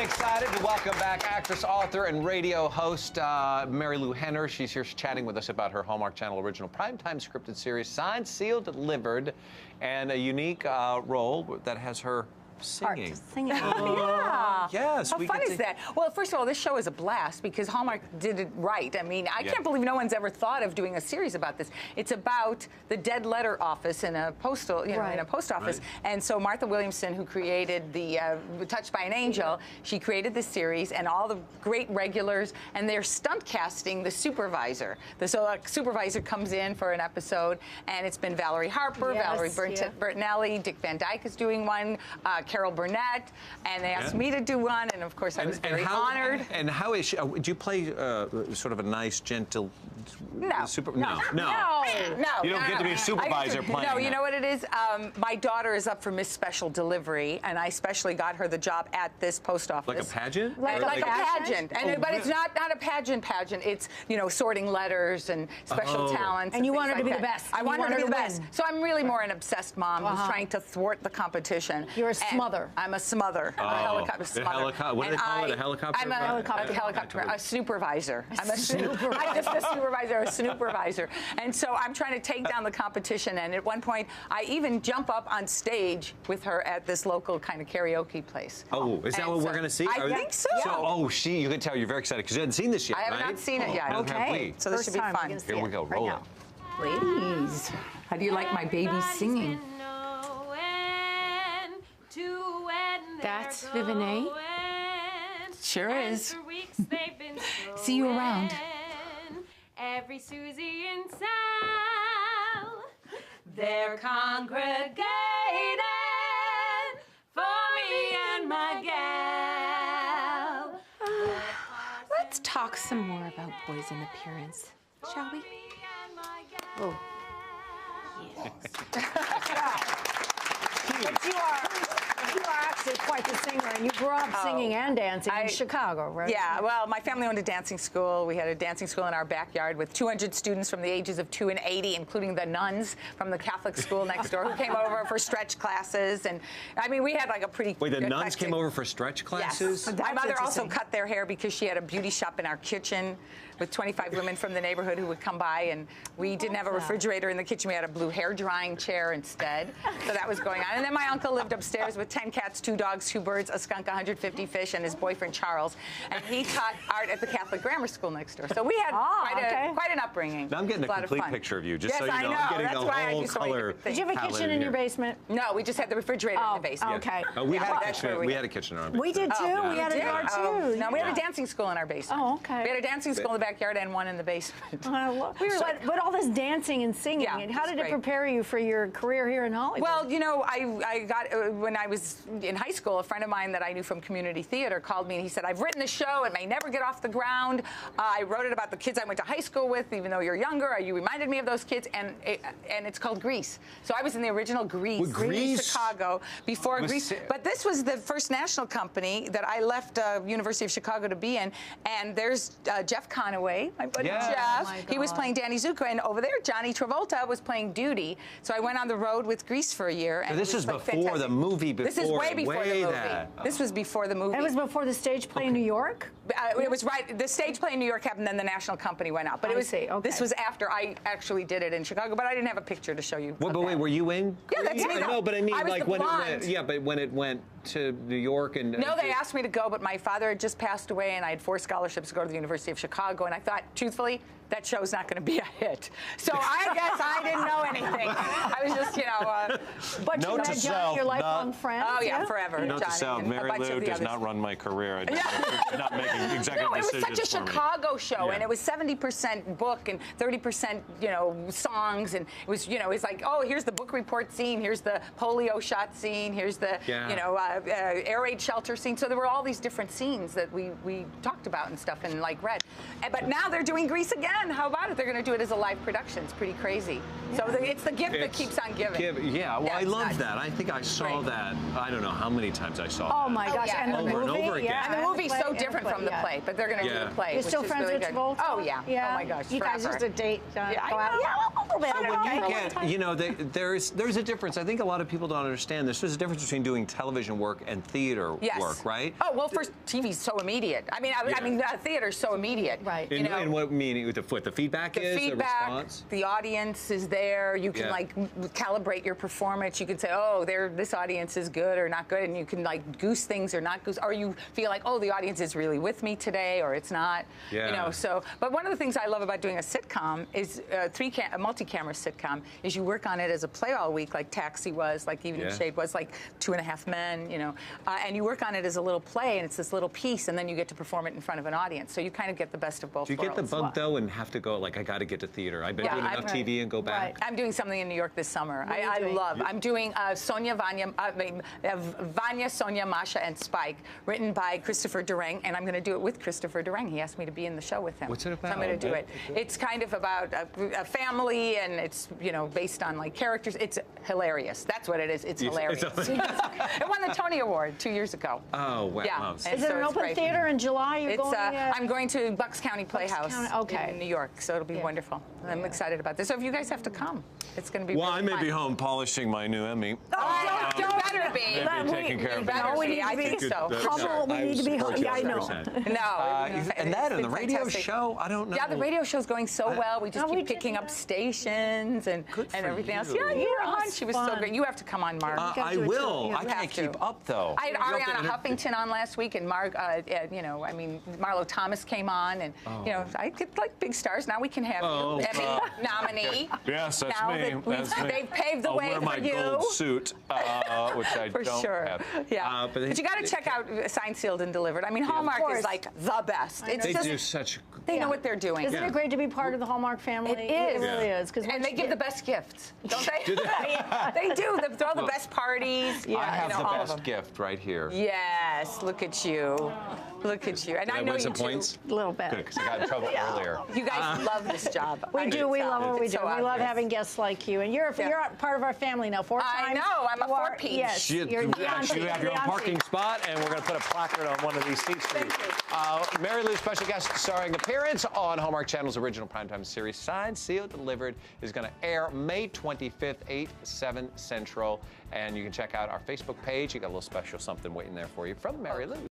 excited to welcome back actress, author, and radio host Marilu Henner. She's here chatting with us about her Hallmark Channel original primetime scripted series, Signed, Sealed, Delivered, and a unique role that has her singing. Singing. Yeah. Yes. How fun is that? Well, first of all, this show is a blast because Hallmark did it right. I mean, I can't believe no one's ever thought of doing a series about this. It's about the dead letter office in a postal, in a post office. Right. And so Martha Williamson, who created the Touched by an Angel, she created this series, and all the great regulars, and they're stunt casting the supervisor. So a supervisor comes in for an episode, and it's been Valerie Harper, Valerie Bertinelli, Dick Van Dyke is doing one. Carol Burnett, and they asked me to do one, and of course I was very honored. And how is she? Do you play sort of a nice, gentle? No. No. You don't get to be a supervisor playing. No, you know what it is? My daughter is up for Miss Special Delivery, and I specially got her the job at this post office. Like a pageant? Like a pageant. But it's not a pageant. It's, sorting letters and special talents. And you want her to be the best. I want her to be the best. So I'm really more an obsessed mom who's trying to thwart the competition. You're a smother. I'm a smother. I'm a helicopter smother. What do they call it? A helicopter? I'm a supervisor. I'm just a supervisor, a supervisor. And so I'm trying to take down the competition. And at one point, I even jump up on stage with her at this local kind of karaoke place. Oh, is that what we're going to see? I think so. You can tell you're very excited because you hadn't seen this yet, I have not seen it yet. Okay. So this should be fun. Here we go. Roll it. Ladies, how do you like my baby singing? That's Vivienne. Sure is. See you around. Every Susie and Sal, they're congregated for me and my gal. Let's talk some more about boys in appearance, shall we? Oh. Yes. But you are actually quite the singer, and you grew up singing and dancing in Chicago, right? Yeah, well, my family owned a dancing school. We had a dancing school in our backyard with 200 students from the ages of 2 and 80, including the nuns from the Catholic school next door who came over for stretch classes. And, I mean, we had like a pretty... Wait, the nuns came over for stretch classes? Yes. My mother also cut their hair because she had a beauty shop in our kitchen with 25 women from the neighborhood who would come by, and we didn't have a refrigerator in the kitchen. We had a blue hair drying chair instead. So that was going on. And then my uncle lived upstairs with 10 cats, 2 dogs, 2 birds, a skunk, 150 fish, and his boyfriend Charles. And he taught art at the Catholic grammar school next door. So we had quite an upbringing. Now I'm getting a complete picture of you, just so you know. I'm getting That's a why whole I color. Did you have a kitchen in your basement? No, we just had the refrigerator in the basement. Okay. We had a kitchen. We had a kitchen in our basement. We did too. We had a yard too. No, we had a dancing school in our basement. Oh, okay. We had a dancing school in the backyard and one in the basement. But all this dancing and singing, and how did it prepare you for your career here in Hollywood? Well, I got, when I was in high school, a friend of mine that I knew from community theater called me and he said, I've written the show, it may never get off the ground. I wrote it about the kids I went to high school with, even though you're younger, you reminded me of those kids, and it's called Grease. So I was in the original Grease, Chicago, before Grease. But this was the first national company that I left University of Chicago to be in, and there's Jeff Conaway, my buddy Jeff. Oh, he was playing Danny Zuko, and over there, Johnny Travolta was playing Duty. So I went on the road with Grease for a year. And this is before the movie. This is way before the movie. This was before the movie. It was before the stage play in New York? It was right. The stage play in New York happened, then the national company went out. But this was after I actually did it in Chicago, but I didn't have a picture to show you. But wait, were you in Grease? Yeah, that's me. No, but I mean, like when blonde. when it went to New York and... No, they asked me to go, but my father had just passed away, and I had 4 scholarships to go to the University of Chicago, and I thought, truthfully, that show's not going to be a hit. So I guess I didn't know anything. I was just, But you met Johnny, your lifelong friend? Oh, yeah, forever. Note to self, Marilu does not run my career. I'm not making executive decisions. No, it was such a Chicago show, and it was 70% book and 30%, songs, and it was, it's like, oh, here's the book report scene, here's the polio shot scene, here's the, air raid shelter scene. So there were all these different scenes that we talked about and stuff and read. But now they're doing Grease again. How about it? They're going to do it as a live production. It's pretty crazy. Yeah. So it's the gift that keeps on giving. I love that. I think I saw that. I don't know how many times I saw that. Oh my gosh! And over and over again. And the movie's so different from the play, but they're going to do the play. You're still friends with Travolta? Oh yeah. Oh my gosh. You guys used to date. Go out. A little bit. So when you get, there's a difference. I think a lot of people don't understand. There's a difference between doing television work work and theater work, right? Oh, well, first, TV's so immediate. I mean, theater's so immediate. Right. In what meaning? What the feedback is? The response? the audience is there. You can like calibrate your performance. You can say, oh, this audience is good or not good, and you can like goose things or not goose, or you feel like, oh, the audience is really with me today, or it's not. Yeah. You know. So, but one of the things I love about doing a sitcom is a multi-camera sitcom is you work on it as a play all week, like Taxi was, like Evening Shade was, like 2.5 Men. You know, and you work on it as a little play, and it's this little piece, and then you get to perform it in front of an audience. So you kind of get the best of both worlds. Do you get the bug though, and have to go like I got to get to theater? I've been doing enough TV and go back. Right. I'm doing something in New York this summer. I'm doing Vanya, Sonia, Masha, and Spike, written by Christopher Durang, and I'm going to do it with Christopher Durang. He asked me to be in the show with him. What's it about? So I'm going to do it. It's kind of about a family, and it's based on like characters. It's hilarious. That's what it is. It's hilarious. It won the Tony Award 2 years ago. Oh wow! Yeah. Is it an open theater in July? I'm going to Bucks County Playhouse in New York, so it'll be wonderful. I'm excited about this. So if you guys have to come, it's going to be really I may fun. be home polishing my new Emmy. Oh, you better be. Maybe taking care of it. I think so. Humble, we need to be humble. Yeah, I know. And that and the it's radio fantastic. show, I don't know. Yeah, the radio show's going so well. We just keep picking up stations and everything else. Yeah, you were on. She was so great. You have to come on, Mark. I will. I can't keep up though. I had Ariana Huffington on last week, and Marlo Thomas came on, and I get like big stars. Now we can have you, Emmy nominee. Yes, that's now me. They've paved the way I'll wear my for you. gold suit, which I For don't sure. have. Yeah. But you got to check out Signed, Sealed, and Delivered. I mean, Hallmark is like the best. They do such. They know what they're doing. Isn't it great to be part of the Hallmark family? It is. It really is. And they give the best gifts, don't they? They do. They throw the best parties. I have the all of best them. gift right here. Yes, look at you. Look at you. And I know win you some too. points? A little bit. Good, because I got in trouble earlier. You guys love this job. We do. We love what we It's do. so We love obvious. having guests like you. And you're part of our family now. 4 times. I know. I'm a four-piece. Yes. You Beyonce, have your own parking spot, and we're going to put a placard on one of these seats for you. Marilu, special guest starring appearance on Hallmark Channel's original primetime series, Signed, Sealed, Delivered, is going to air May 25th, 8, 7 Central. And you can check out our Facebook page. You got a little special something waiting there for you from Marilu.